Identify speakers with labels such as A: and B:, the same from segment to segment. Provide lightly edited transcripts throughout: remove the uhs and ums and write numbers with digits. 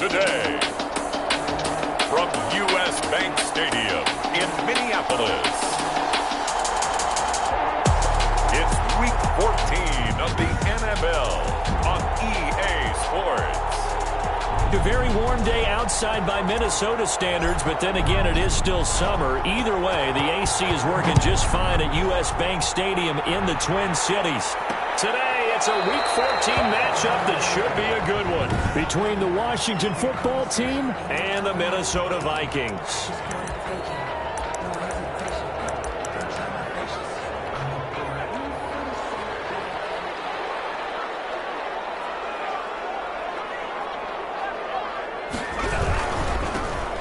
A: today. From U.S. Bank Stadium in Minneapolis, it's Week 14 of the NFL on EA Sports.
B: A very warm day outside by Minnesota standards, but then again, it is still summer. Either way, the AC is working just fine at U.S. Bank Stadium in the Twin Cities. Today, it's a Week 14 matchup that should be a good one between the Washington football team and the Minnesota Vikings.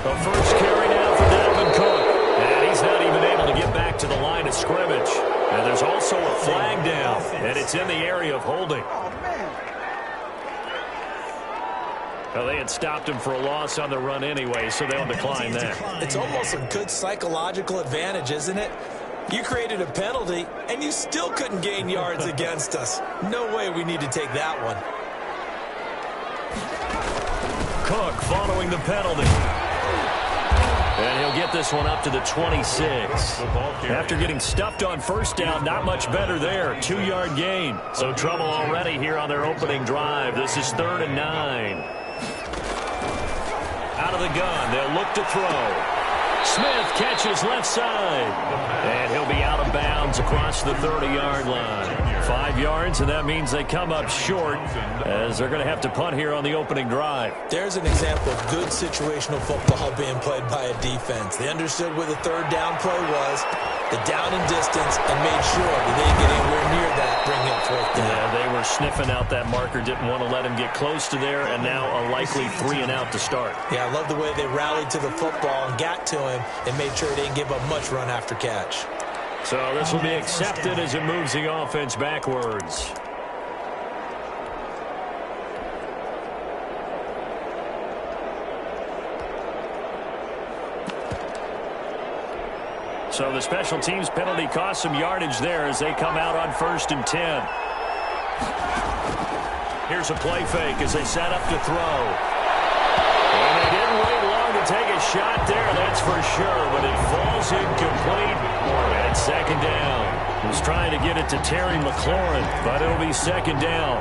B: The first carry now for Dalvin Cook. And he's not even able to get back to the line of scrimmage. And there's also a flag down, and it's in the area of holding. Well, they had stopped him for a loss on the run anyway, so they'll decline that.
C: It's almost a good psychological advantage, isn't it? You created a penalty, and you still couldn't gain yards against us. No way we need to take that one.
B: Cook following the penalty. And he'll get this one up to the 26. After getting stuffed on first down, not much better there. 2-yard gain. So trouble already here on their opening drive. This is 3rd and 9. Out of the gun, they'll look to throw. Smith catches left side. And he'll be out of bounds across the 30-yard line. 5 yards, and that means they come up short as they're going to have to punt here on the opening drive.
C: There's an example of good situational football being played by a defense. They understood where the third down play was, the down and distance, and made sure that they didn't get anywhere near that, bring in 4th down.
B: Yeah, they were sniffing out that marker, didn't want to let him get close to there, and now a likely 3 and out to start.
C: Yeah, I love the way they rallied to the football and got to him and made sure they didn't give up much run after catch.
B: So this will be accepted as it moves the offense backwards. So the special teams penalty cost some yardage there as they come out on 1st and 10. Here's a play fake as they set up to throw. And they didn't wait long to take a shot there, that's for sure, but it falls incomplete. And 2nd down. He was trying to get it to Terry McLaurin, but it'll be 2nd down.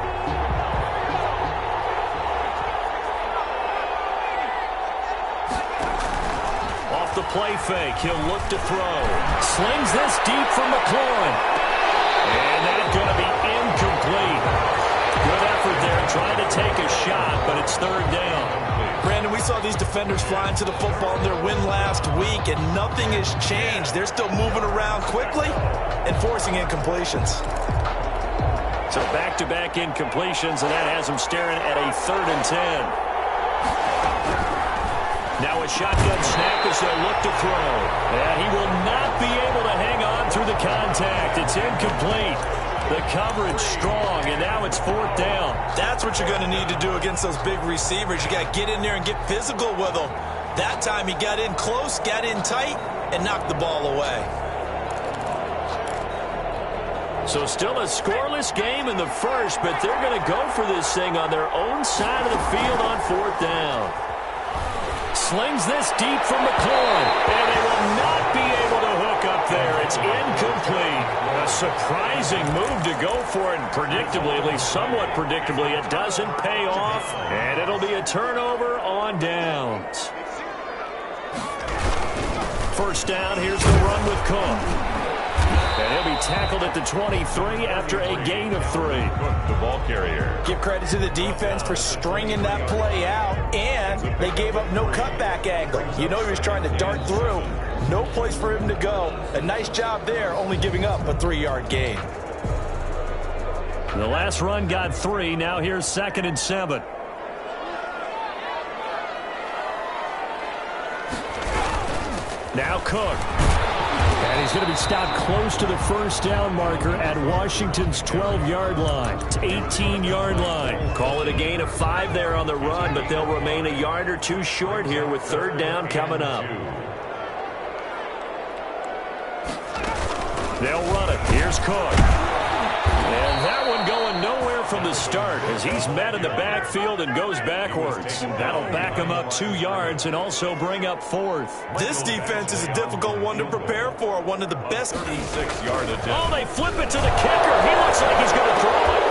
B: Off the play fake, he'll look to throw. Slings this deep for McLaurin. And that's going to be incomplete. Good effort there, trying to take a shot, but it's 3rd down.
C: Brandon, we saw these defenders flying to the football in their win last week, and nothing has changed. They're still moving around quickly and forcing incompletions.
B: So back-to-back incompletions, and that has them staring at a 3rd and 10. Now a shotgun snap as they'll look to throw. And he will not be able to hang on through the contact. It's incomplete. The coverage strong, and now it's 4th down.
C: That's what you're going to need to do against those big receivers. You got to get in there and get physical with them. That time he got in close, got in tight, and knocked the ball away.
B: So still a scoreless game in the first, but they're going to go for this thing on their own side of the field on 4th down. Slings this deep from McLaurin, and they will not be able to hook up there. It's incomplete. A surprising move to go for it, and predictably, at least somewhat predictably, it doesn't pay off, and it'll be a turnover on downs. 1st down, here's the run with Cook. And he'll be tackled at the 23 after a gain of 3.
A: The ball carrier.
C: Give credit to the defense for stringing that play out, and they gave up no cutback angle. You know he was trying to dart through. No place for him to go. A nice job there, only giving up a 3-yard gain.
B: The last run got 3. Now here's 2nd and 7. Now Cook. And he's going to be stopped close to the 1st down marker at Washington's 12-yard line. It's 18-yard line. Call it a gain of 5 there on the run, but they'll remain a yard or 2 short here with 3rd down coming up. They'll run it. Here's Cook. And that one going nowhere from the start as he's met in the backfield and goes backwards. That'll back him up 2 yards and also bring up 4th.
C: This defense is a difficult one to prepare for. One of the best.
A: 36-yard attempt.
B: Oh, they flip it to the kicker. He looks like he's going to throw it.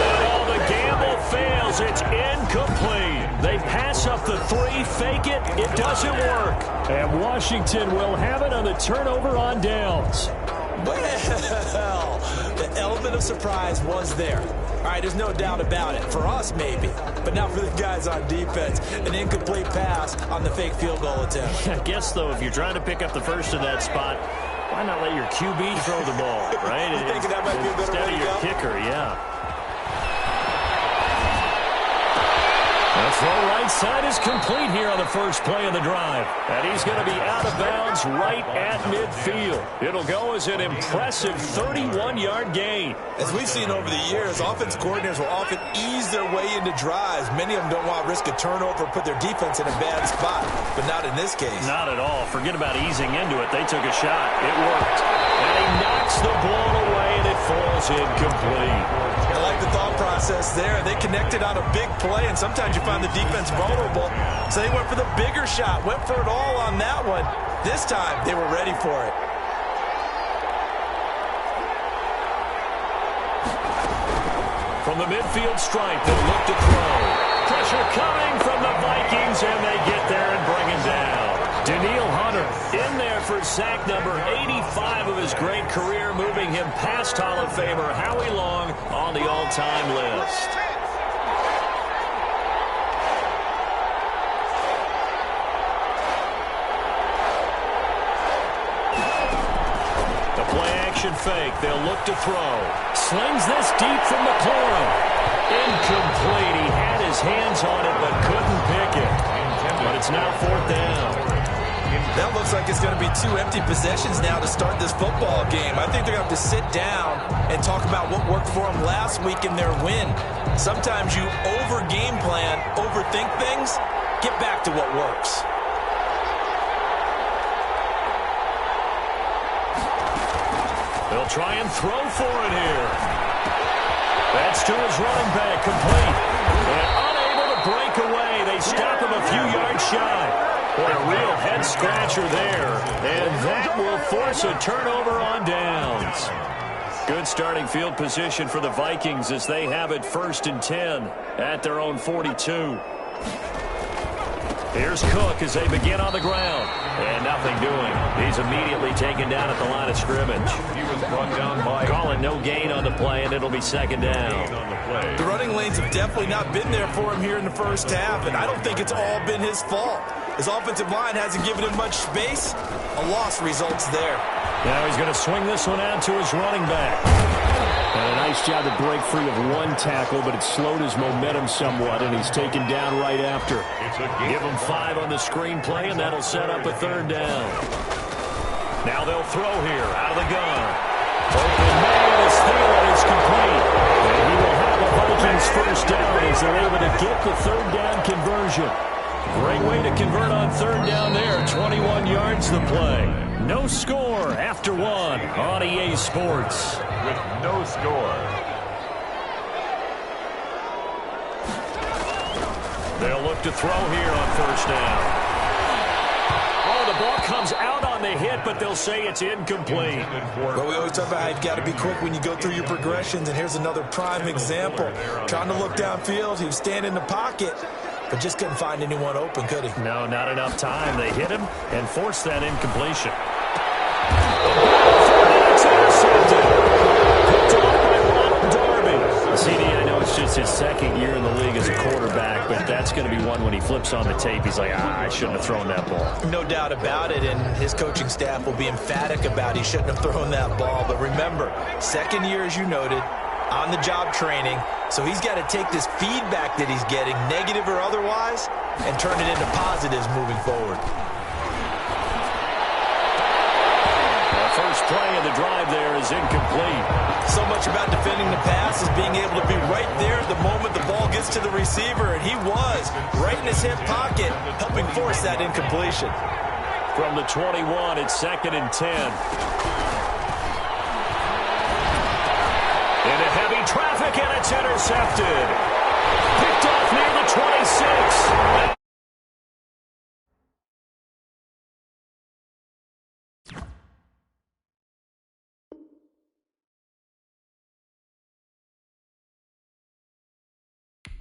B: And all the gamble fails. It's incomplete. They pass up the 3, fake it. It doesn't work. And Washington will have it on the turnover on downs.
C: Well, the element of surprise was there. All right, there's no doubt about it. For us, maybe. But not for the guys on defense. An incomplete pass on the fake field goal attempt.
B: I guess, though, if you're trying to pick up the first in that spot, why not let your QB throw the ball, right?
C: You thinking that might be a better
B: Instead
C: way
B: of
C: to
B: your
C: go?
B: kicker, yeah. The throw right side is complete here on the first play of the drive. And he's going to be out of bounds right at midfield. It'll go as an impressive 31-yard gain.
C: As we've seen over the years, offense coordinators will often ease their way into drives. Many of them don't want to risk a turnover or put their defense in a bad spot, but not in this case.
B: Not at all. Forget about easing into it. They took a shot. It worked. And he knocks the ball away, and it falls incomplete.
C: I like the thought process there. They connected on a big play, and sometimes you find the defense vulnerable. So they went for the bigger shot, went for it all on that one. This time, they were ready for it.
B: From the midfield stripe, they'll look to throw. Pressure coming from the Vikings, and they get there and bring him down. Daniil Hunter in there for sack number 85 of his great career, moving him past Hall of Famer Howie Long on the all-time list. The play-action fake. They'll look to throw. Slings this deep from McLaurin. Incomplete. He had his hands on it but couldn't pick it. But it's now 4th down.
C: That looks like it's going to be 2 empty possessions now to start this football game. I think they're going to have to sit down and talk about what worked for them last week in their win. Sometimes you over-game plan, overthink things. Get back to what works.
B: They'll try and throw for it here. That's to his running back, complete. And unable to break away. They stop him a few yards shy. Boy, a real head-scratcher there. And that will force a turnover on downs. Good starting field position for the Vikings as they have it 1st and 10 at their own 42. Here's Cook as they begin on the ground. And nothing doing. He's immediately taken down at the line of scrimmage.
A: He was brought down by
B: Calling no gain on the play, and it'll be 2nd down.
C: The running lanes have definitely not been there for him here in the first half, and I don't think it's all been his fault. His offensive line hasn't given him much space. A loss results there.
B: Now he's going to swing this one out to his running back. And a nice job to break free of 1 tackle, but it slowed his momentum somewhat, and he's taken down right after. Give him 5 on the screenplay, and that'll set up a 3rd down. Now they'll throw here out of the gun. Open man is Thielen is complete. And he will have a Vikings 1st down as they're able to get the 3rd down conversion. Great way to convert on 3rd down there. 21 yards the play. No score after 1 on EA Sports.
A: with no score.
B: They'll look to throw here on 1st down. Oh, the ball comes out on the hit, but they'll say it's incomplete.
C: But we always talk about how you've got to be quick when you go through your progressions, and here's another prime example. Trying to look downfield, he was standing in the pocket, but just couldn't find anyone open, could he?
B: No, not enough time. They hit him and forced that incompletion. It's intercepted. Picked off by Ron Darby. CD, I know it's just his 2nd year in the league as a quarterback, but that's going to be one when he flips on the tape. He's like, I shouldn't have thrown that ball.
C: No doubt about it, and his coaching staff will be emphatic about he shouldn't have thrown that ball. But remember, 2nd year, as you noted, on-the-job training, so he's got to take this feedback that he's getting, negative or otherwise, and turn it into positives moving forward.
B: The first play of the drive there is incomplete.
C: So much about defending the pass is being able to be right there the moment the ball gets to the receiver, and he was right in his hip pocket, helping force that incompletion.
B: From the 21, it's 2nd and 10. In a heavy traffic, and it's intercepted. Picked off near the 26.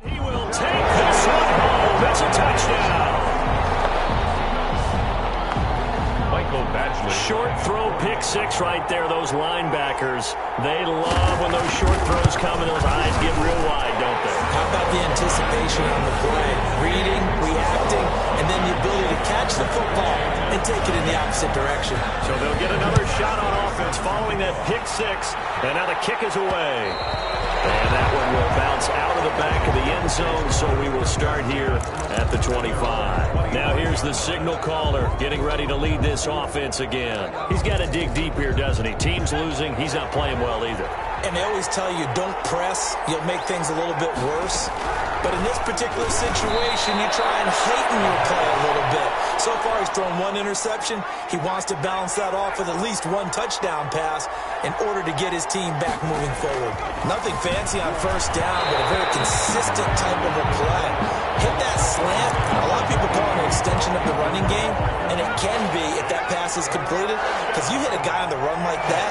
B: He will take this one home. It's a touchdown. Short throw, pick six right there. Those linebackers, they love when those short throws come and those eyes get real wide, don't they?
C: How about the anticipation on the play? Reading, reacting, and then the ability to catch the football and take it in the opposite direction.
B: So they'll get another shot on offense following that pick six, and now the kick is away. And that one will bounce out of the back of the end zone, so we will start here at the 25. Now here's the signal caller getting ready to lead this offense again. He's got to dig deep here, doesn't he? Team's losing. He's not playing well either.
C: And they always tell you, don't press. You'll make things a little bit worse. But in this particular situation, you try and heighten your play a little bit. So far, he's thrown one interception. He wants to balance that off with at least one touchdown pass in order to get his team back moving forward. Nothing fancy on first down, but a very consistent type of a play. Hit that slant. A lot of people call it an extension of the running game, and it can be if that pass is completed, because you hit a guy on the run like that,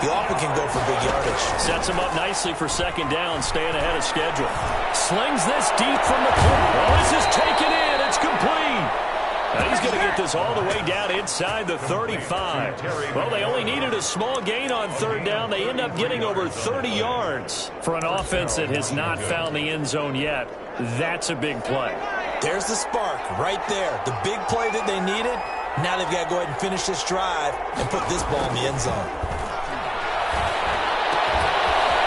C: you often can go for big yardage.
B: Sets him up nicely for second down, staying ahead of schedule. Slings this deep from the corner. Well, this is taken in. It's complete. Now he's going to get this all the way down inside the 35. Well, they only needed a small gain on third down. They end up getting over 30 yards. For an offense that has not found the end zone yet, that's a big play.
C: There's the spark right there. The big play that they needed. Now they've got to go ahead and finish this drive and put this ball in the end zone.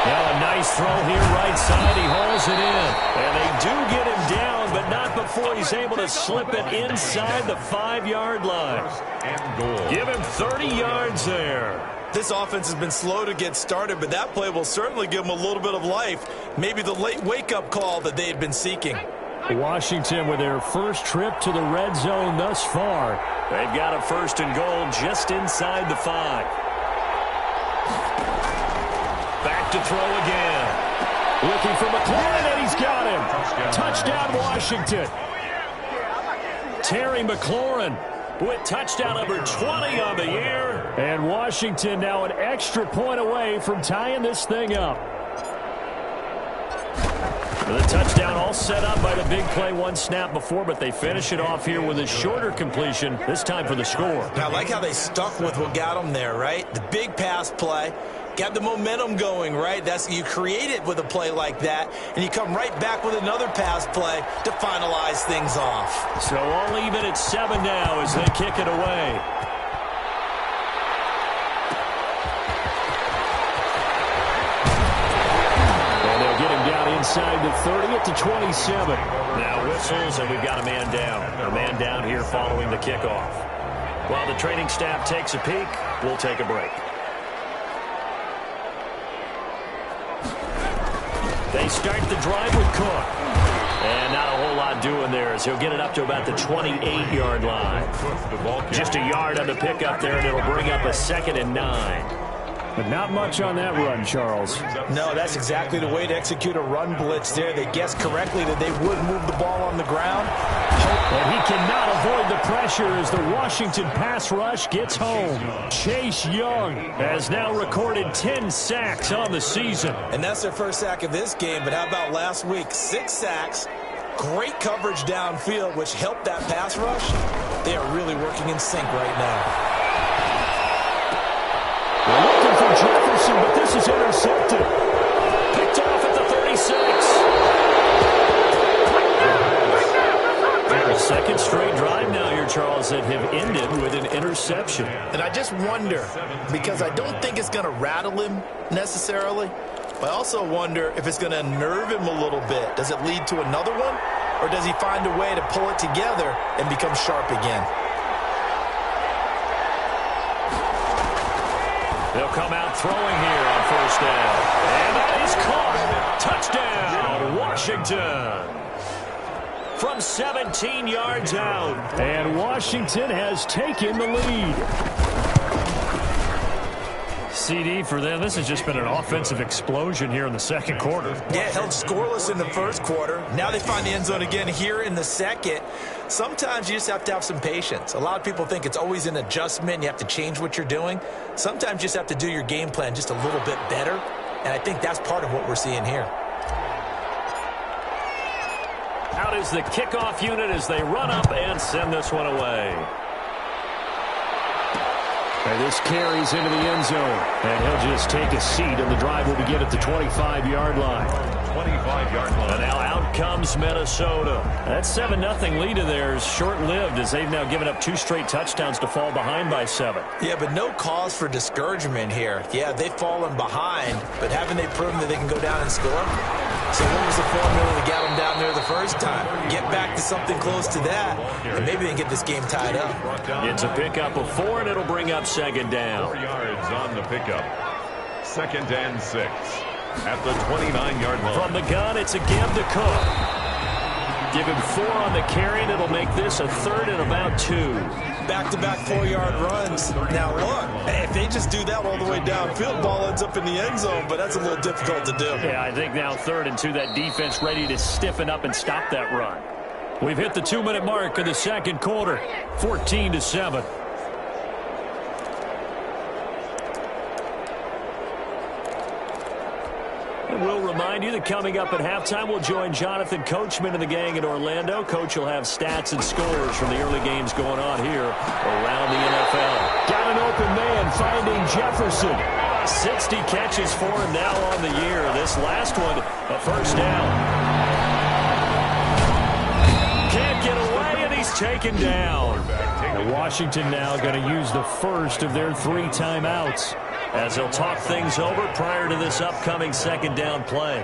B: Now a nice throw here right side. He hauls it in. And they do get him down, but not before he's able to slip it inside the 5-yard line. Give him 30 yards there.
C: This offense has been slow to get started, but that play will certainly give them a little bit of life. Maybe the late wake-up call that they had been seeking.
B: Washington with their first trip to the red zone thus far. They've got a first and goal just inside the 5. Back to throw again. Looking for McLaurin, and he's got him. Touchdown, Washington. Terry McLaurin with touchdown number 20 on the year. And Washington now an extra point away from tying this thing up. The touchdown all set up by the big play one snap before, but they finish it off here with a shorter completion, this time for the score.
C: Now, I like how they stuck with what got them there, right? The big pass play. Got the momentum going, right? You create it with a play like that, and you come right back with another pass play to finalize things off.
B: So all even at 7 now as they kick it away. And they'll get him down inside the 30 at the 27. Now whistles, and we've got a man down. A man down here following the kickoff. While the training staff takes a peek, we'll take a break. They start the drive with Cook. And not a whole lot doing there as he'll get it up to about the 28-yard line. Just a yard on the pickup there, and it'll bring up a 2nd and 9. But not much on that run, Charles.
C: No, that's exactly the way to execute a run blitz there. They guessed correctly that they would move the ball on the ground.
B: And he cannot avoid the pressure as the Washington pass rush gets home. Chase Young has now recorded 10 sacks on the season.
C: And that's their first sack of this game, but how about last week? 6 sacks, great coverage downfield, which helped that pass rush. They are really working in sync right now.
B: They're looking for Jefferson, but this is intercepted. Picked off at the 36. Second straight drive now here, Charles, that have ended with an interception.
D: And I just wonder, because I don't think it's going to rattle him necessarily, but I also wonder if it's going to unnerve him a little bit. Does it lead to another one, or does he find a way to pull it together and become sharp again?
B: They'll come out throwing here on first down. And that is caught. Touchdown, Washington. From 17 yards out. And Washington has taken the lead.
E: CD, for them, this has just been an offensive explosion here in the second quarter.
C: Yeah, held scoreless in the first quarter. Now they find the end zone again here in the second. Sometimes you just have to have some patience. A lot of people think it's always an adjustment. You have to change what you're doing. Sometimes you just have to do your game plan just a little bit better, and I think that's part of what we're seeing here.
B: Out is the kickoff unit as they run up and send this one away.
E: And this carries into the end zone. And he'll just take a seat, and the drive will begin at the 25-yard line.
A: 25-yard line.
B: And now out comes Minnesota. That 7-0 lead of theirs short-lived as they've now given up 2 straight touchdowns to fall behind by 7.
C: Yeah, but no cause for discouragement here. Yeah, they've fallen behind, but haven't they proven that they can go down and score? So what was the formula that got them down there the first time? Get back to something close to that, and maybe they can get this game tied up.
B: It's a pickup of 4, and it'll bring up second down.
A: 4 yards on the pickup. 2nd and 6 at the 29-yard line.
B: From the gun, it's a give to Cook. Give him 4 on the carry, and it'll make this a 3rd and about 2.
C: Back-to-back 4-yard runs. Now, look, if they just do that all the way downfield, ball ends up in the end zone, but that's a little difficult to do.
B: Yeah, I think now 3rd and 2, that defense ready to stiffen up and stop that run. We've hit the 2-minute mark of the second quarter, 14-7. And we'll remind you that coming up at halftime, we'll join Jonathan Coachman and the gang in Orlando. Coach will have stats and scores from the early games going on here around the NFL.
E: Got an open man finding Jefferson.
B: 60 catches for him now on the year. This last one, a first down. Can't get away, and he's taken down.
E: And Washington now going to use the first of their 3 timeouts,
B: as they'll talk things over prior to this upcoming second down play.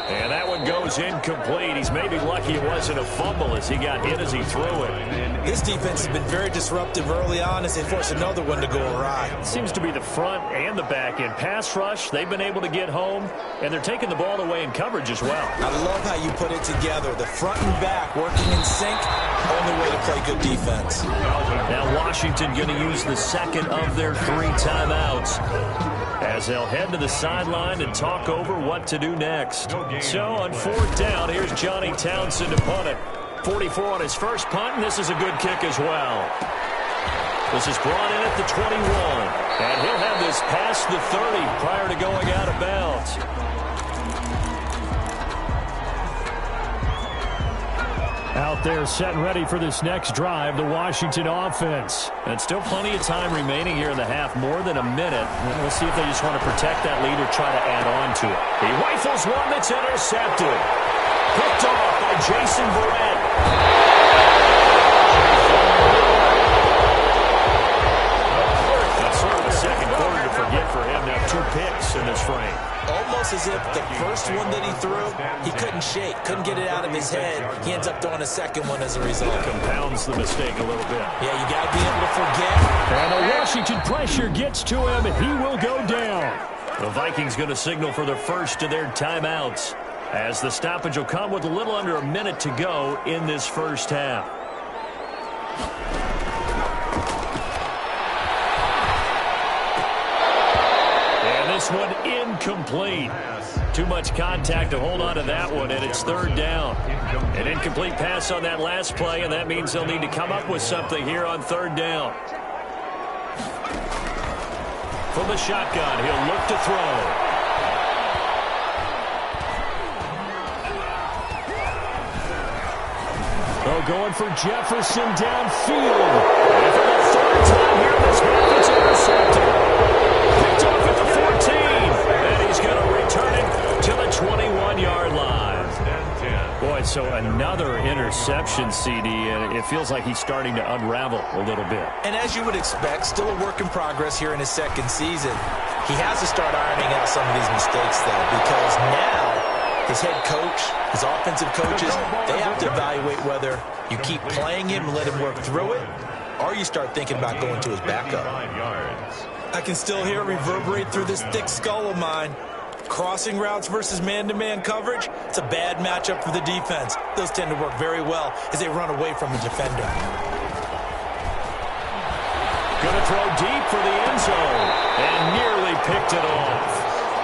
B: And that one goes incomplete. He's maybe lucky it wasn't a fumble as he got hit as he threw it.
C: This defense has been very disruptive early on as they force another one to go awry.
B: Seems to be the front and the back end. Pass rush, they've been able to get home, and they're taking the ball away in coverage as well.
C: I love how you put it together. The front and back working in sync, only way to play good defense.
B: Now Washington going to use the second of their 3 timeouts, as they'll head to the sideline and talk over what to do next. So on 4th down, here's Johnny Townsend to punt it. 44 on his first punt, and this is a good kick as well. This is brought in at the 21, and he'll have this past the 30 prior to going out of bounds.
E: Out there set and ready for this next drive, the Washington offense.
B: And still plenty of time remaining here in the half, more than a minute. We'll see if they just want to protect that lead or try to add on to it. He rifles one that's intercepted. Picked off by Jason Verrett. That's sort of the second quarter to forget for him. Now 2 picks in this frame.
C: Almost as if the first one that he threw, he couldn't shake, couldn't get it out of his head. He ends up throwing a second one as a result.
B: Compounds the mistake a little bit.
C: Yeah, you got to be able to forget.
E: And the Washington pressure gets to him, and he will go down.
B: The Vikings going to signal for the first of their timeouts, as the stoppage will come with a little under a minute to go in this first half. And this one incomplete. Too much contact to hold on to that one, and it's 3rd down. An incomplete pass on that last play, and that means they'll need to come up with something here on 3rd down. From the shotgun, he'll look to throw.
E: Oh, going for Jefferson downfield.
B: And for the 3rd time here in this half, it's intercepted. Picked off at the 14. And he's going to return it to the 21-yard line. Boy, so another interception, CD, and it feels like he's starting to unravel a little bit.
C: And as you would expect, still a work in progress here in his second season. He has to start ironing out some of these mistakes, though, because now his head coach, his offensive coaches, they have to evaluate whether you keep playing him and let him work through it,
D: or you start thinking about going to his backup.
C: I can still hear it reverberate through this thick skull of mine. Crossing routes versus man-to-man coverage, it's a bad matchup for the defense. Those tend to work very well as they run away from the defender.
B: Going to throw deep for the end zone and nearly picked it off.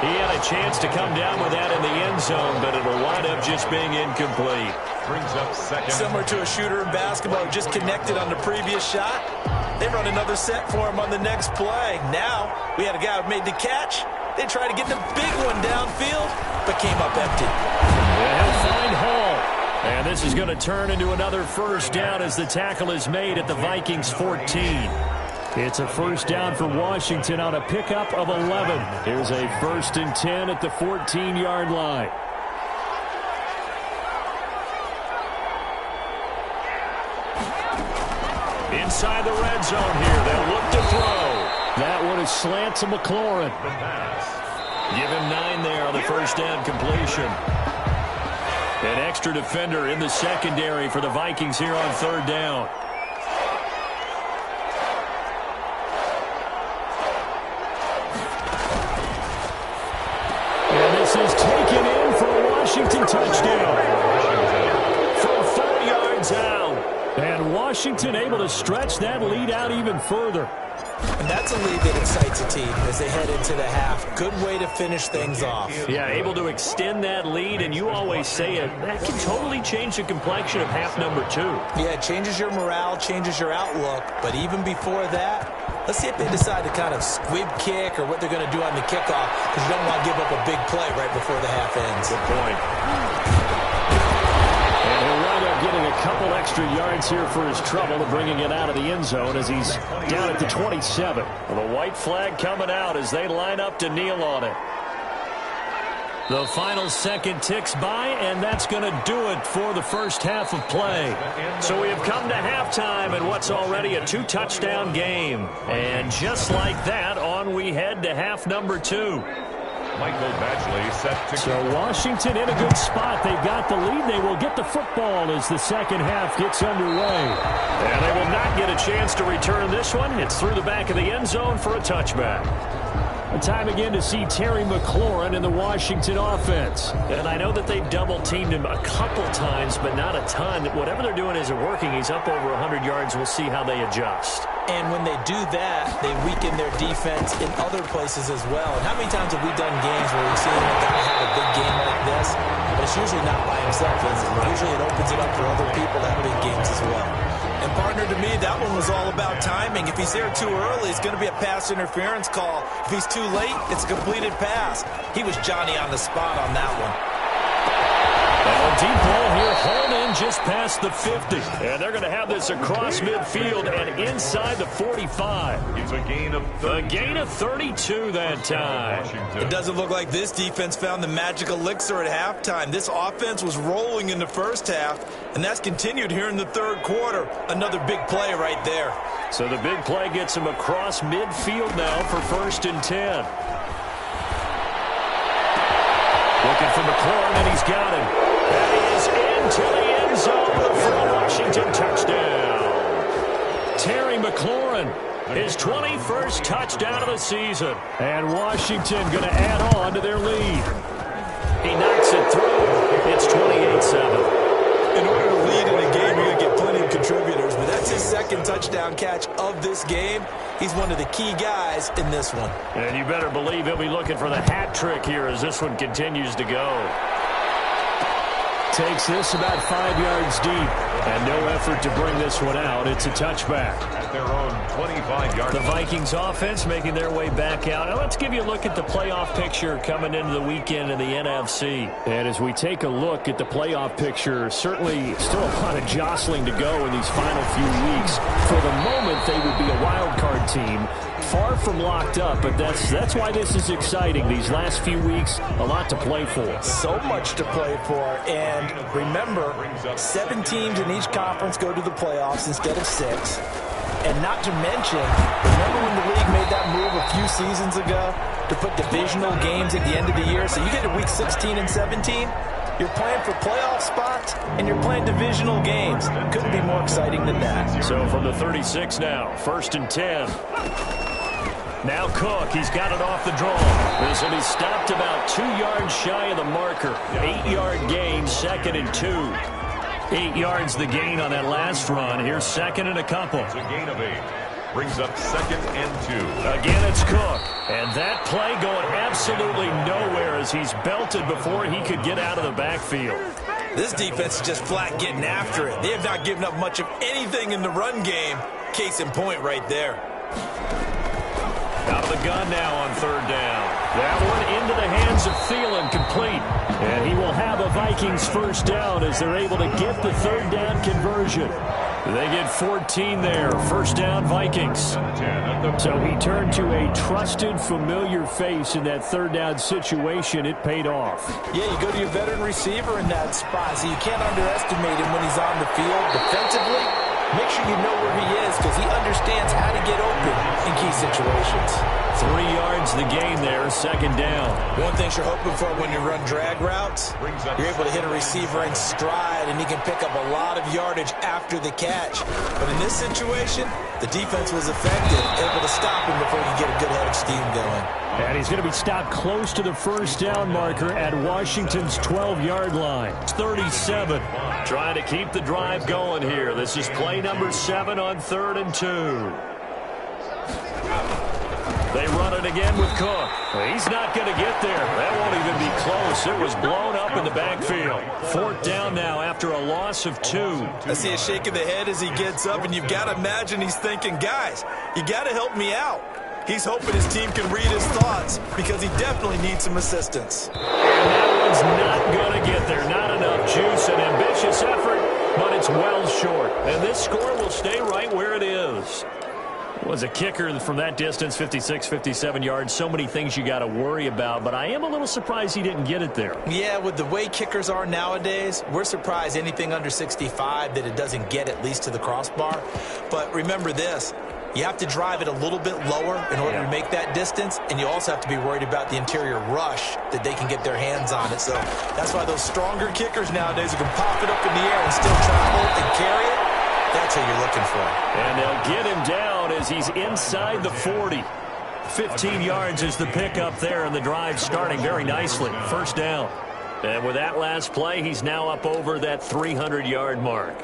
B: He had a chance to come down with that in the end zone, but it'll wind up just being incomplete.
A: Brings up second.
C: Similar to a shooter in basketball who just connected on the previous shot. They run another set for him on the next play. Now, we had a guy who made the catch. They tried to get the big one downfield, but came up empty.
B: And he'll find Hall. And this is going to turn into another first down as the tackle is made at the Vikings 14. It's a first down for Washington on a pickup of 11. Here's a 1st and 10 at the 14-yard line. Inside the red zone here. They'll look to throw. That one is slant to McLaurin. Give him 9 there on the first down completion. An extra defender in the secondary for the Vikings here on 3rd down. And this is taken in for a Washington touchdown. From 4 yards out. And Washington able to stretch that lead out even further.
C: And that's a lead that excites a team as they head into the half. Good way to finish things off.
B: Yeah, able to extend that lead, and you always say it, that can totally change the complexion of half number 2.
C: Yeah, it changes your morale, changes your outlook. But even before that, let's see if they decide to kind of squib kick or what they're going to do on the kickoff, because you don't want to give up a big play right before the half ends.
B: Good point. And he'll wind up getting a couple extra yards here for his trouble of bringing it out of the end zone as he's down at the 27. Well, the white flag coming out as they line up to kneel on it. The final second ticks by, and that's going to do it for the first half of play. So we have come to halftime in what's already a 2-touchdown game. And just like that, on we head to half number 2.
A: Michael Badgley set to
B: So Washington in a good spot. They've got the lead. They will get the football as the second half gets underway. And they will not get a chance to return this one. It's through the back of the end zone for a touchback. A time again to see Terry McLaurin in the Washington offense. And I know that they've double-teamed him a couple times, but not a ton. Whatever they're doing isn't working. He's up over 100 yards. We'll see how they adjust.
C: And when they do that, they weaken their defense in other places as well. And how many times have we done games where we've seen a guy have a big game like this, but it's usually not by himself, is it? Usually it opens it up for other people to have big games as well. And partner, to me, that one was all about timing. If he's there too early, it's going to be a pass interference call. If he's too late, it's a completed pass. He was Johnny on the spot on that one.
B: A deep ball here, hauled in just past the 50. And they're going to have this across midfield and inside the 45.
A: It's a gain of
B: 32 that time.
C: It doesn't look like this defense found the magic elixir at halftime. This offense was rolling in the first half, and that's continued here in the third quarter. Another big play right there.
B: So the big play gets him across midfield now for 1st and 10. Looking for McLaurin, and he's got him. That is into the end zone for a Washington touchdown. Terry McLaurin, his 21st touchdown of the season. And Washington going to add on to their lead. He knocks it through. It's 28-7.
C: In order to lead in a game, you're going to get plenty of contributors, but that's his second touchdown catch of this game. He's one of the key guys in this one.
B: And you better believe he'll be looking for the hat trick here as this one continues to go. Takes this about 5 yards deep, and no effort to bring this one out. It's a touchback.
A: at their own 25-yard
B: The Vikings offense making their way back out. Now let's give you a look at the playoff picture coming into the weekend in the NFC. And as we take a look at the playoff picture, certainly still a lot of jostling to go in these final few weeks. For the moment, they would be a wild card team. Far from locked up, but that's why this is exciting. These last few weeks, a lot to play for.
C: So much to play for. And remember, 7 teams in each conference go to the playoffs instead of 6. And not to mention, remember when the league made that move a few seasons ago to put divisional games at the end of the year? So you get to week 16 and 17, You're playing for playoff spots, and you're playing divisional games. Couldn't be more exciting than that.
B: So from the 36 now, 1st and 10. Now Cook, he's got it off the draw. This will be stopped about 2 yards shy of the marker. 8-yard gain, 2nd and 2. 8 yards the gain on that last run. Here's 2nd and a couple.
A: It's a gain of 8. Brings up 2nd and 2.
B: Again, it's Cook. And that play going absolutely nowhere as he's belted before he could get out of the backfield.
C: This defense is just flat getting after it. They have not given up much of anything in the run game. Case in point right there.
B: Out of the gun now on 3rd down. That one into the hands of Thielen, complete. And he will have a Vikings 1st down as they're able to get the 3rd down conversion. They get 14 there. 1st down, Vikings. So he turned to a trusted, familiar face in that 3rd down situation. It paid off.
C: Yeah, you go to your veteran receiver in that spot, so you can't underestimate him when he's on the field defensively. Make sure you know where he is because he understands how to get open in key situations.
B: 3 yards the gain there, 2nd down.
C: One thing you're hoping for when you run drag routes, you're able to hit a receiver in stride, and he can pick up a lot of yardage after the catch. But in this situation, the defense was effective, able to stop him before you get a good head of steam going.
B: And he's going to be stopped close to the 1st down marker at Washington's 12-yard line. It's 37. Trying to keep the drive going here. This is play number 7 on 3rd and 2. They run it again with Cook. He's not going to get there. That won't even be close. It was blown up in the backfield. 4th down now after a loss of 2.
C: I see a shake of the head as he gets up, and you've got to imagine he's thinking, guys, you got to help me out. He's hoping his team can read his thoughts because he definitely needs some assistance.
B: And that one's not going to get there. Not enough juice. An ambitious effort, but it's well short. And this score will stay right where it is. Was a kicker from that distance, 56, 57 yards. So many things you got to worry about, but I am a little surprised he didn't get it there.
C: Yeah, with the way kickers are nowadays, we're surprised anything under 65 that it doesn't get at least to the crossbar. But remember this. You have to drive it a little bit lower in order to make that distance, and you also have to be worried about the interior rush that they can get their hands on it. So that's why those stronger kickers nowadays who can pop it up in the air and still travel and carry it, that's what you're looking for.
B: And they'll get him down as he's inside the 40. 15 yards is the pickup there, and the drive starting very nicely. 1st down. And with that last play, he's now up over that 300-yard mark.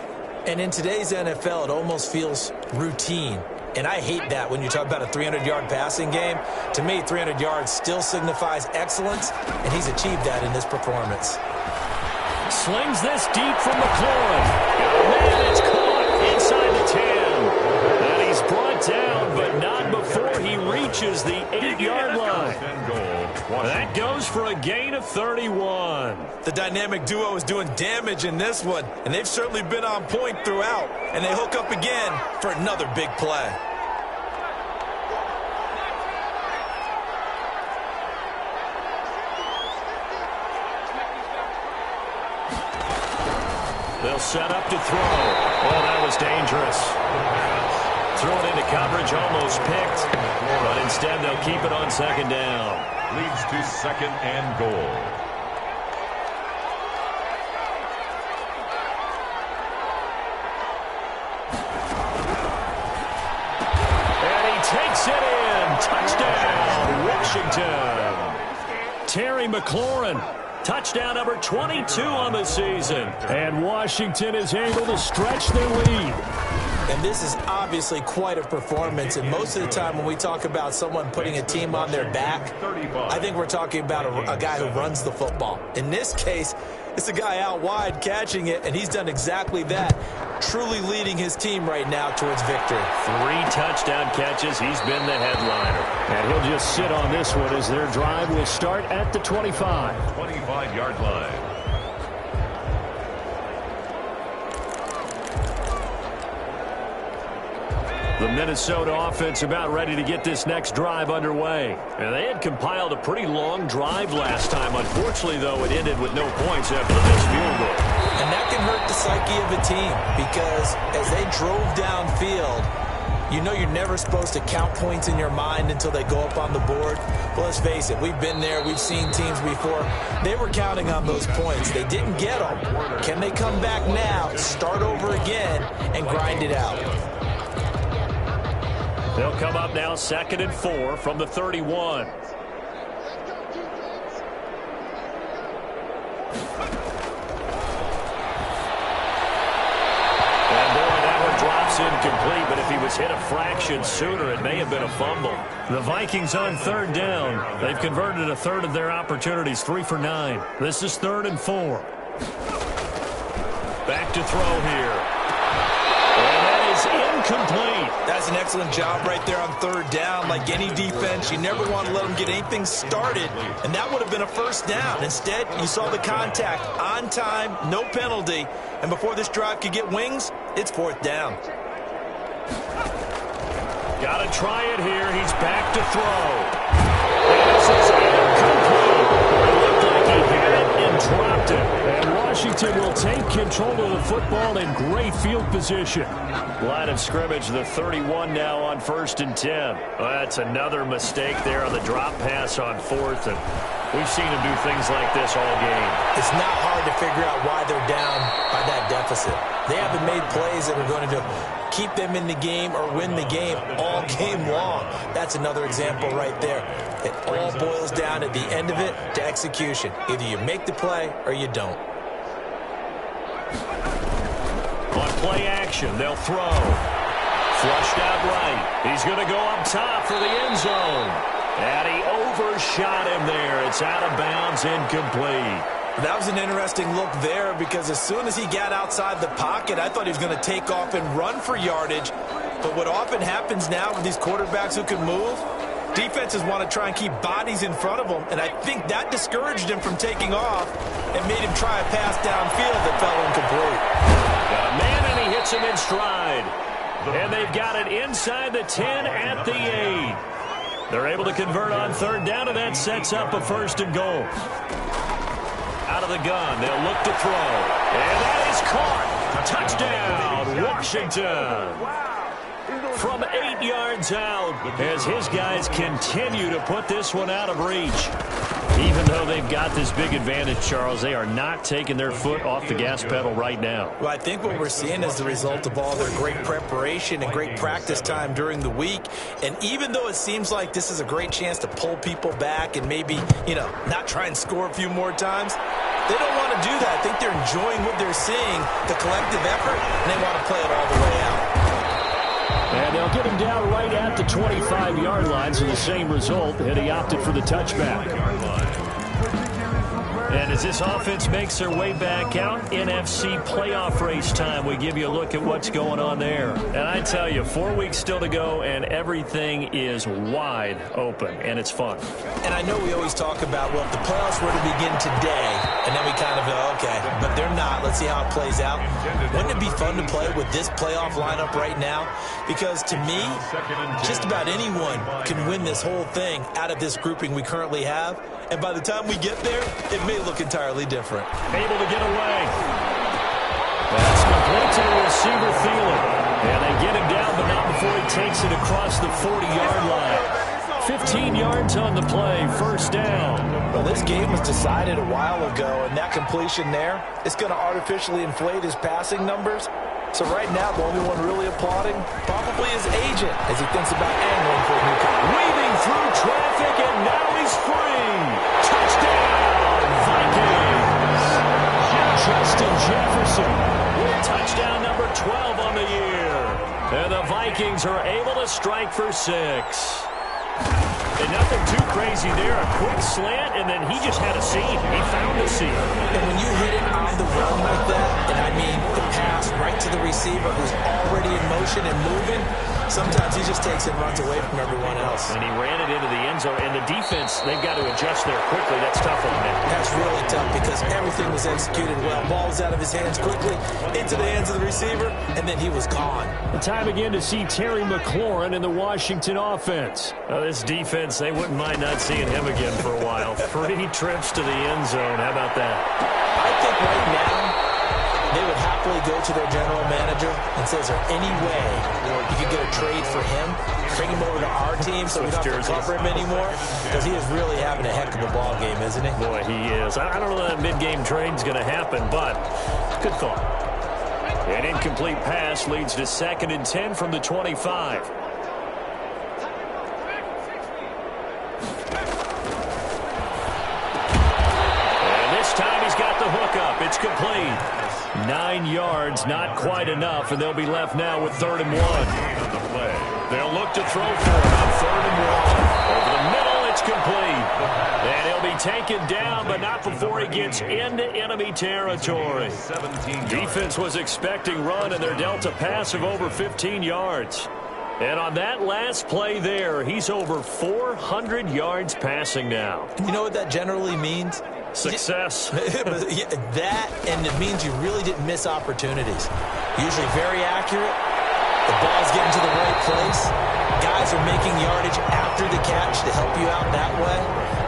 C: And in today's NFL, it almost feels routine. And I hate that when you talk about a 300-yard passing game. To me, 300 yards still signifies excellence, and he's achieved that in this performance.
B: Slings this deep from McLaurin. Man, it's caught inside the 10. And he's brought down, but not before he reaches the 8-yard line. That goes for a gain of 31.
C: The dynamic duo is doing damage in this one, and they've certainly been on point throughout. And they hook up again for another big play.
B: They'll set up to throw. Oh, that was dangerous. Throw it into coverage, almost picked. But instead, they'll keep it on 2nd down.
A: Leads to 2nd and goal.
B: And he takes it in. Touchdown, Washington. Terry McLaurin. Touchdown number 22 on the season. And Washington is able to stretch their lead.
C: And this is obviously quite a performance. And most of the time when we talk about someone putting a team on their back, I think we're talking about a guy who runs the football. In this case, it's a guy out wide catching it, and he's done exactly that, truly leading his team right now towards victory.
B: 3 touchdown catches. He's been the headliner. And he'll just sit on this one as their drive will start at the 25.
A: 25-yard line.
B: The Minnesota offense about ready to get this next drive underway. And they had compiled a pretty long drive last time. Unfortunately, though, it ended with no points after the missed field goal.
C: And that can hurt the psyche of a team because as they drove downfield,
D: You know you're never supposed to count points in your mind until they go up on the board. But let's face it, we've been there. We've seen teams before. They were counting on those points. They didn't get them. Can they come back now, start over again, and grind it out?
B: They'll come up now 2nd and 4 from the 31. Drops incomplete, but if he was hit a fraction sooner, it may have been a fumble. The Vikings on 3rd down. They've converted a third of their opportunities, 3 for 9. This is 3rd and 4. Back to throw here. And that is incomplete.
D: That's an excellent job right there on 3rd down. Like any defense, you never want to let them get anything started, and that would have been a 1st down. Instead, you saw the contact on time, no penalty, and before this drive could get wings, it's 4th down.
B: Got to try it here. He's back to throw. This is incomplete. It looked like he had it and dropped it. And Washington will take control of the football in great field position. Line of scrimmage, the 31 now on 1st and 10. Well, that's another mistake there on the drop pass on 4th. And we've seen him do things like this all game.
D: It's not hard to figure out why they're down by that deficit. They haven't made plays that are going to keep them in the game or win the game all game long. That's another example right there. It all boils down at the end of it to execution. Either you make the play or you don't.
B: On play action, they'll throw. Flushed out right. He's going to go up top for the end zone. And he overshot him there. It's out of bounds, incomplete.
D: That was an interesting look there because as soon as he got outside the pocket, I thought he was going to take off and run for yardage. But what often happens now with these quarterbacks who can move, defenses want to try and keep bodies in front of them, and I think that discouraged him from taking off and made him try a pass downfield that fell incomplete.
B: Got a man, and he hits him in stride. And they've got it inside the 10 at the 8. They're able to convert on 3rd down, and that sets up a 1st and goal. Out of the gun, they'll look to throw. And that is caught. Touchdown, Washington. From 8 yards out, as his guys continue to put this one out of reach. Even though they've got this big advantage, Charles, they are not taking their foot off the gas pedal right now.
D: Well, I think what we're seeing is the result of all their great preparation and great practice time during the week. And even though it seems like this is a great chance to pull people back and maybe, not try and score a few more times, they don't want to do that. I think they're enjoying what they're seeing, the collective effort, and they want to play it all the way out.
E: And they'll get him down right at the 25-yard line, so the same result, and he opted for the touchback.
B: And as this offense makes their way back out, NFC playoff race time, we give you a look at what's going on there. And I tell you, 4 weeks still to go, and everything is wide open, and it's fun.
D: And I know we always talk about, well, if the playoffs were to begin today, and then we kind of go, okay, but they're not. Let's see how it plays out. Wouldn't it be fun to play with this playoff lineup right now? Because to me, just about anyone can win this whole thing out of this grouping we currently have. And by the time we get there, it may look entirely different.
B: Able to get away. That's complete to the receiver, Thielen. And they get him down, but not before he takes it across the 40-yard line. 15 yards on the play, 1st down.
D: Well, this game was decided a while ago, and that completion there is going to artificially inflate his passing numbers. So right now, the only one really applauding probably his agent as he thinks about angling for a new contract.
B: Weaving through traffic, and now he's free. Touchdown, Vikings. Justin Jefferson. Touchdown number 12 on the year. And the Vikings are able to strike for 6. And nothing too crazy there. A quick slant, and then he just had a seam. He found a seam.
D: And when you hit it on the run like that, and I mean the pass right to the receiver who's already in motion and moving, sometimes he just takes it and runs away from everyone else.
B: And he ran it into the end zone. And the defense, they've got to adjust there quickly. That's tough on them.
D: That's really tough because everything was executed well. Ball was out of his hands quickly, into the hands of the receiver, and then he was gone.
E: The time again to see Terry McLaurin in the Washington offense.
B: This defense, they wouldn't mind not seeing him again for a while. 3 trips to the end zone. How about that?
D: I think right now,
C: they would happily go to their general manager and say, is there any way you could get a trade for him, bring him over to our team so we don't have to cover him anymore? Because he is really having a heck of a ball game, isn't he?
B: Boy, he is. I don't know that mid-game trade's going to happen, but good thought. An incomplete pass leads to 2nd and 10 from the 25. And this time he's got the hookup. It's complete. 9 yards, not quite enough, and they'll be left now with 3rd and 1. They'll look to throw for it on 3rd and 1. Over the middle, it's complete. And he'll be taken down, but not before he gets into enemy territory. Defense was expecting run, and they're dealt a pass of over 15 yards. And on that last play there, he's over 400 yards passing now.
C: You know what that generally means?
B: Success.
C: That, and it means you really didn't miss opportunities. Usually very accurate. The ball's getting to the right place. Guys are making yardage after the catch to help you out that way.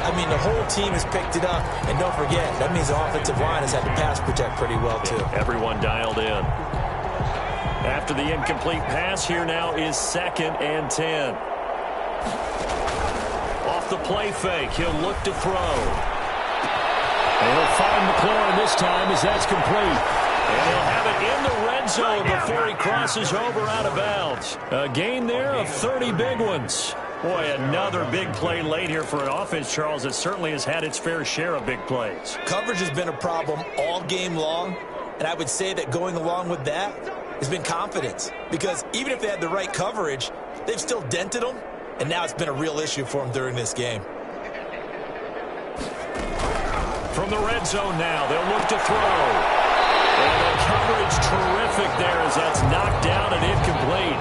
C: I mean, the whole team has picked it up. And don't forget, that means the offensive line has had to pass protect pretty well, too.
B: Everyone dialed in. After the incomplete pass, here now is 2nd and 10. Off the play fake, he'll look to throw. And he'll find McLaurin this time as that's complete. And he'll have it in the red zone before he crosses over out of bounds. A gain there of 30 big ones. Boy, another big play late here for an offense, Charles, that certainly has had its fair share of big plays.
C: Coverage has been a problem all game long, and I would say that going along with that has been confidence. Because even if they had the right coverage, they've still dented them, and now it's been a real issue for them during this game.
B: From the red zone now, they'll look to throw. And the coverage terrific there as that's knocked down and incomplete.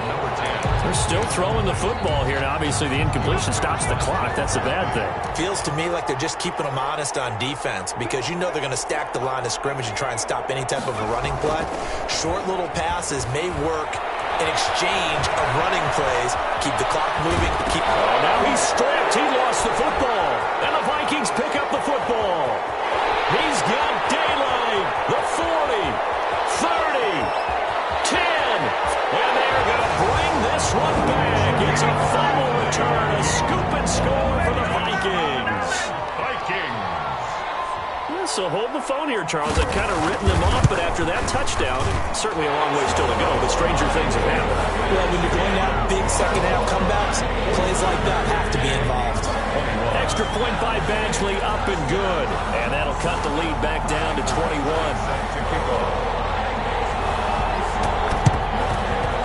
B: They're still throwing the football here. Now, obviously, the incompletion stops the clock. That's the bad thing.
C: Feels to me like they're just keeping them honest on defense because you know they're going to stack the line of scrimmage and try and stop any type of a running play. Short little passes may work in exchange of running plays. Keep the clock moving.
B: Oh, now he's stripped. He lost the football. And the Vikings pick up the football. He's got daylight. The 40, 30, 10. And they're going to bring this one back. It's a fumble return. A scoop and score for the Vikings. So hold the phone here, Charles. I've kind of written them off, but after that touchdown, certainly a long way still to go, but stranger things have happened.
C: Well, when you're going out big second-half comebacks, plays like that have to be involved.
B: Extra point by Badgley, up and good. And that'll cut the lead back down to 21.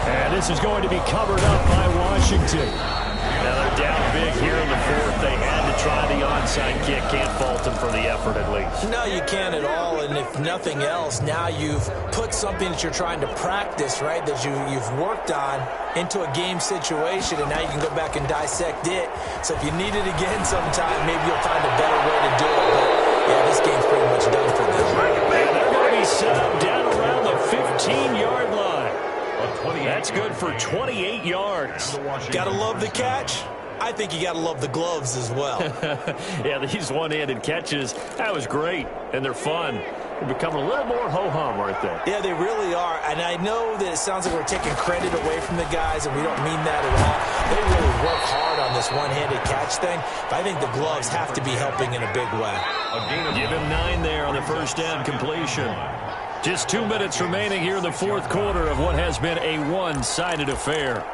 B: And this is going to be covered up by Washington. Now they're down big here in the 4th. They had to try the onside kick. Can't fault them for the effort at least.
C: No, you can't at all. And if nothing else, now you've put something that you're trying to practice, right, that you've worked on into a game situation, and now you can go back and dissect it. So if you need it again sometime, maybe you'll find a better way to do it. But, yeah, this game's pretty much done for them.
B: And they're going to be set up down around the 15-yard line. That's good for 28 yards.
C: Gotta love the catch. I think you gotta love the gloves as well.
B: Yeah, these one-handed catches, that was great, and they're fun. They're becoming a little more ho-hum, aren't they?
C: Yeah, they really are. And I know that it sounds like we're taking credit away from the guys, and we don't mean that at all. They really work hard on this one-handed catch thing, but I think the gloves have to be helping in a big way.
B: Give him 9 there on the first down completion. Just 2 minutes remaining here in the 4th quarter of what has been a one-sided affair.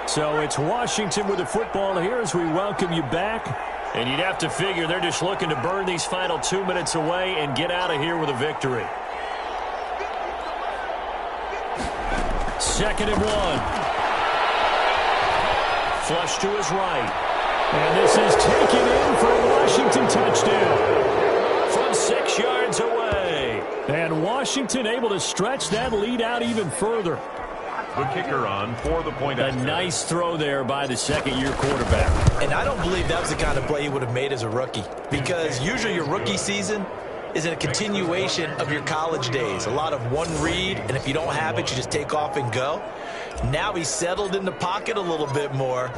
B: So it's Washington with the football here as we welcome you back. And you'd have to figure they're just looking to burn these final 2 minutes away and get out of here with a victory. 2nd and 1. Flush to his right. And this is taken in for a Washington touchdown from 6 yards away. And Washington able to stretch that lead out even further.
A: The kicker on for the point.
B: A nice throw there by the second-year quarterback.
C: And I don't believe that was the kind of play he would have made as a rookie. Because usually your rookie season is a continuation of your college days. A lot of one read, and if you don't have it, you just take off and go. Now he's settled in the pocket a little bit more.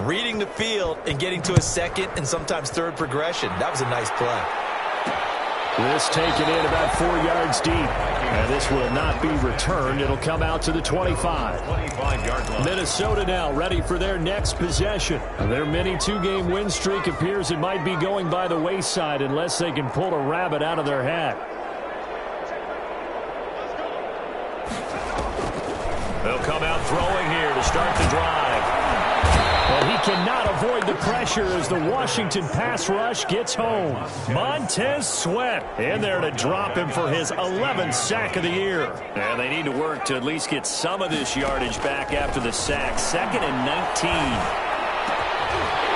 D: reading the field and getting to a second and sometimes third progression. That was a nice play.
E: This taken in about 4 yards deep. And this will not be returned. It'll come out to the 25.
A: 25-yard line.
B: Minnesota now ready for their next possession. Their mini two-game win streak appears it might be going by the wayside unless they can pull a rabbit out of their hat. They'll come out throwing here to start the drive. And he cannot avoid the pressure as the Washington pass rush gets home. Montez Sweat in there to drop him for his 11th sack of the year. And they need to work to at least get some of this yardage back after the sack. 2nd and 19.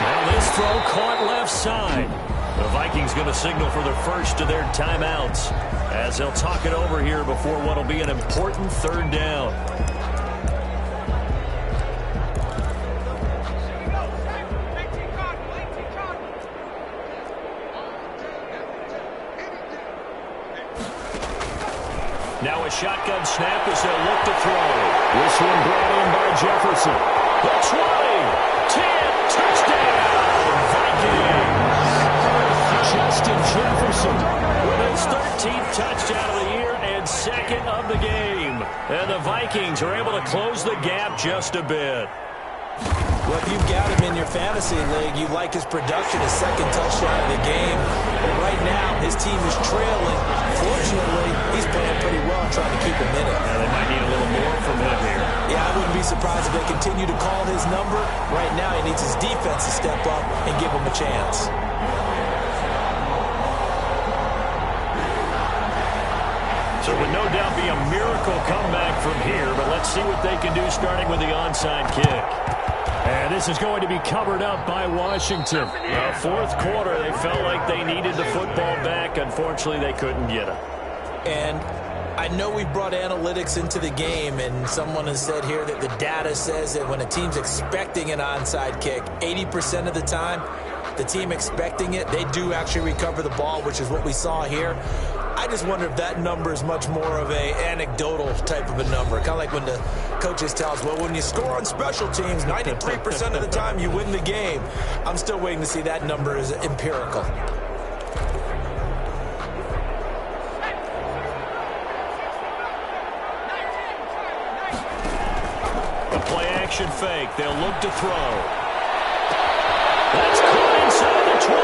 B: Now this throw caught left side. The Vikings going to signal for the first of their timeouts as they'll talk it over here before what will be an important 3rd down. Now a shotgun snap as they'll look to throw. This one brought in by Jefferson. The 20, 10, touchdown, Vikings. Justin Jefferson with his 13th touchdown of the year and 2nd of the game. And the Vikings are able to close the gap just a bit.
C: Well, if you've got him in your fantasy league, you like his production, his 2nd touchdown of the game. But right now, his team is trailing. Fortunately, he's playing pretty well and trying to keep him in it.
B: Now they might need a little more from him here.
C: Yeah, I wouldn't be surprised if they continue to call his number. Right now, he needs his defense to step up and give him a chance.
B: So it would no doubt be a miracle comeback from here, but let's see what they can do starting with the onside kick. And this is going to be covered up by Washington. The 4th quarter, they felt like they needed the football back. Unfortunately, they couldn't get it.
C: And I know we brought analytics into the game, and someone has said here that the data says that when a team's expecting an onside kick, 80% of the time, the team expecting it, they do actually recover the ball, which is what we saw here. I just wonder if that number is much more of a anecdotal type of a number. Kind of like when the coaches tell us, well, when you score on special teams, 93% of the time you win the game. I'm still waiting to see that number is empirical.
B: A play-action fake. They'll look to throw. That's caught inside the 20.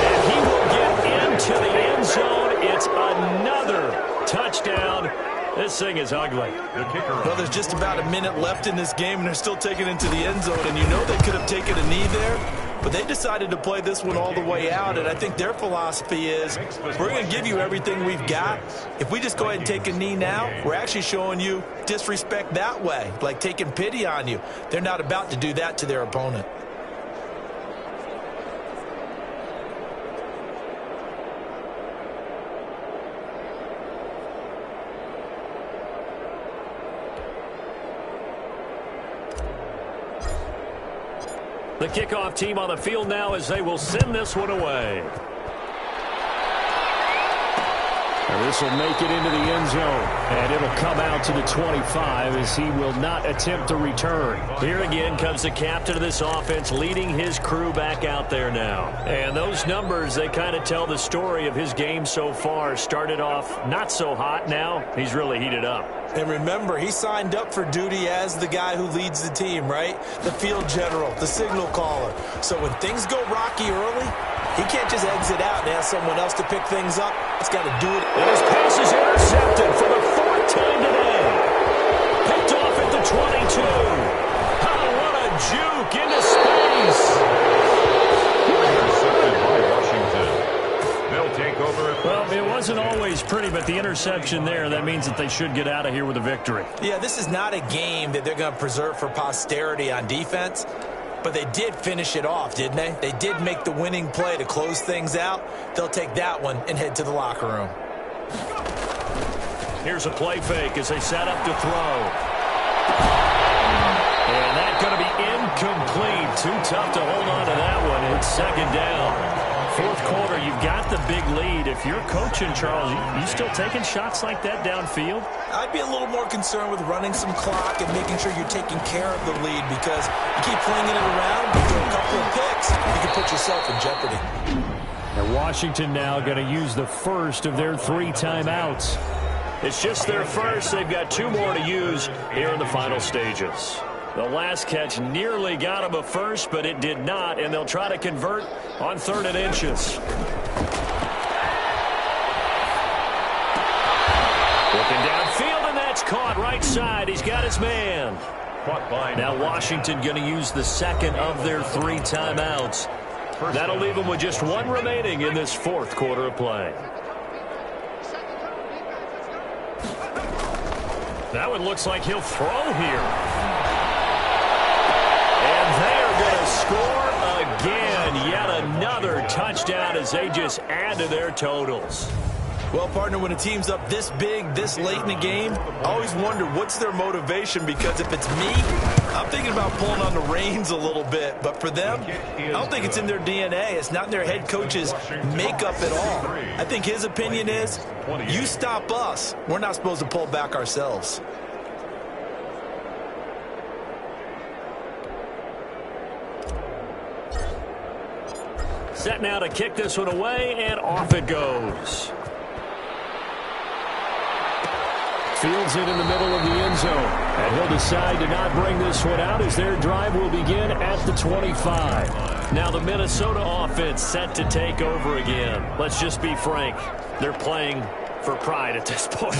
B: And he will get into the end zone. It's another touchdown. This thing is ugly.
A: The kicker.
D: Well, there's just about a minute left in this game, and they're still taking it into the end zone. And you know they could have taken a knee there, but they decided to play this one all the way out. And I think their philosophy is, we're going to give you everything we've got. If we just go ahead and take a knee now, we're actually showing you disrespect that way, like taking pity on you. They're not about to do that to their opponent.
B: The kickoff team on the field now as they will send this one away. And this will make it into the end zone. And it'll come out to the 25 as he will not attempt to return. Here again comes the captain of this offense leading his crew back out there now. And those numbers, they kind of tell the story of his game so far. Started off not so hot. Now he's really heated up.
C: And remember, he signed up for duty as the guy who leads the team, right? The field general, the signal caller. So when things go rocky early, he can't just exit out and ask someone else to pick things up. He's got to do it.
B: And his pass is intercepted for the 4th time today. Picked off at the 22. Oh, what a juke into space.
A: Intercepted by Washington. They'll take over.
B: Well, it wasn't always pretty, but the interception there, that means that they should get out of here with a victory.
C: Yeah, this is not a game that they're going to preserve for posterity on defense. But they did finish it off, didn't they? They did make the winning play to close things out. They'll take that one and head to the locker room.
B: Here's a play fake as they set up to throw. And that's going to be incomplete. Too tough to hold on to that one. It's 2nd down. Fourth quarter, you've got the big lead. If you're coaching, Charles, you still taking shots like that downfield?
C: I'd be a little more concerned with running some clock and making sure you're taking care of the lead, because you keep flinging it around, you throw a couple of picks, you can put yourself in jeopardy.
E: And Washington now going to use the first of their 3 timeouts.
B: It's just their first. They've got 2 more to use here in the final stages. The last catch nearly got him a first, but it did not, and they'll try to convert on 3rd and inches. Looking downfield, and that's caught right side. He's got his man. Now Washington going to use the second of their 3 timeouts. That'll leave them with just 1 remaining in this 4th quarter of play. That one looks like he'll throw here. And they're going to score again. Yet another touchdown as they just add to their totals.
C: Well, partner, when a team's up this big, this late in the game, I always wonder what's their motivation, because if it's me, I'm thinking about pulling on the reins a little bit. But for them, I don't think it's in their DNA. It's not in their head coach's makeup at all. I think his opinion is, you stop us, we're not supposed to pull back ourselves.
B: Set now to kick this one away, and off it goes.
E: Fields it in the middle of the end zone. And he'll decide to not bring this one out as their drive will begin at the 25.
B: Now the Minnesota offense set to take over again. Let's just be frank. They're playing for pride at this point.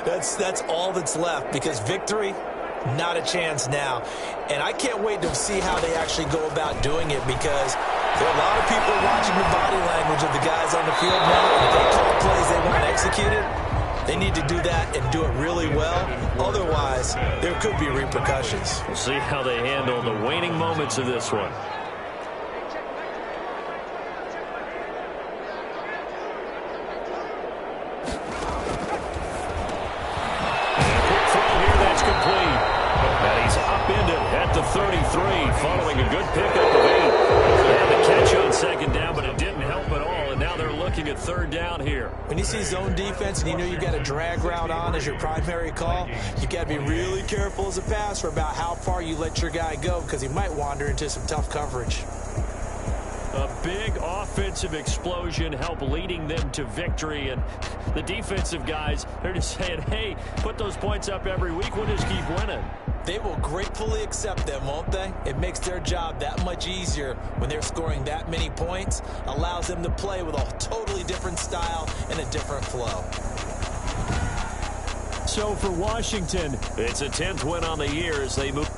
C: That's all that's left, because victory, not a chance now. And I can't wait to see how they actually go about doing it, because there are a lot of people watching the body language of the guys on the field now. If they call plays they want executed, they need to do that and do it really well. Otherwise, there could be repercussions.
B: We'll see how they handle the waning moments of this one. At the 33, following a good pickup of 8. They had the catch on 2nd down, but it didn't help at all, and now they're looking at 3rd down here.
C: When you see zone defense and you know you've got a drag route on as your primary call, you've got to be really careful as a passer about how far you let your guy go, because he might wander into some tough coverage.
B: A big offensive explosion helped leading them to victory, and the defensive guys, they're just saying, hey, put those points up every week, we'll just keep winning.
C: They will gratefully accept them, won't they? It makes their job that much easier when they're scoring that many points. Allows them to play with a totally different style and a different flow.
E: So for Washington,
B: it's a 10th win on the year as they move.